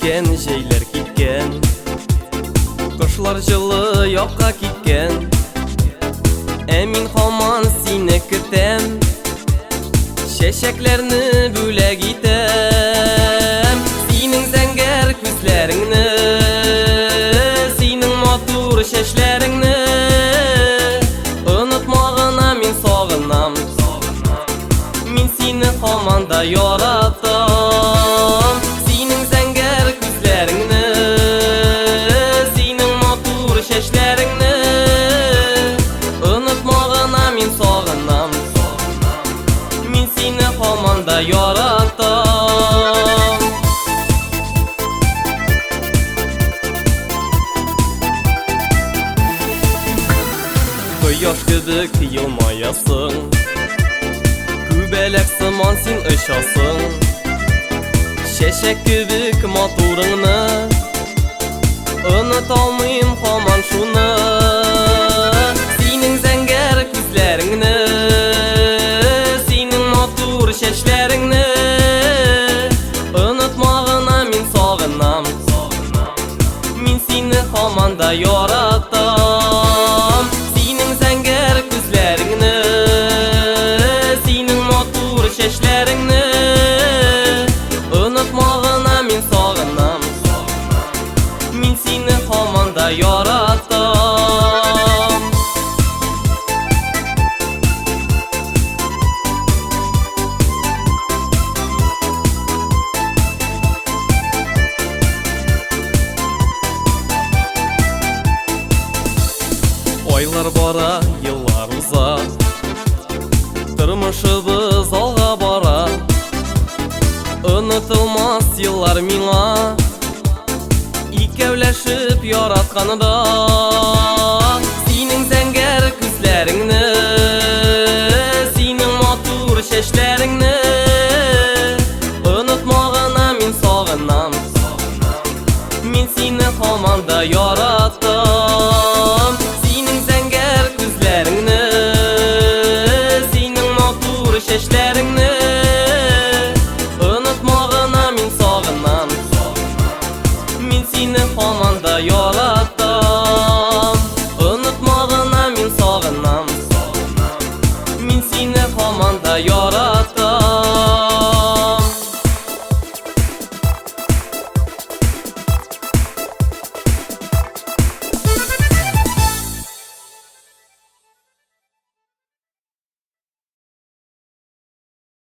Üşкен жейлер кеткен, құшылар жылы yoqqa кеткен. Әмин хаман сені күтем, шешеклерні бүләк итем. Сенің зәңгәр күзләріңні, сенің матур шәчләріңні, ұнытмағына мен сағынам. Мен сені хаманда яратам. Сенің зәңгәр күзләріңні, сенің матур шәчләріңні, ұнытмағына мен сағынам. Мен сені хаманда яратам. Кояш кебек елмаясың, күбәләк сыман син очасың. Шәшәк кебек матурыңны, оныта алмыйм һаман шуны. Синең зәңгәр күзләреңне, синең матур чәчләреңне, онытмагына мин сагынам. Мин сине һаман да яратам. Синең зәңгәр күзләреңне, синең матур чәчләреңне, ұнытмағына мен сағынам. Мен сені хаманда яратам. Айлар бара, еллар уза, тормышыбыз алға бара. Unutulmaz yıllar mиңа, икәүләшеп яратканда. Синең зәңгәр күзләреңне, синең матур чәчләреңне, онытмагына мин сагынам. Мин сине һаман да яратам. Синең зәңгәр күзләреңне, синең матур чәчләреңне,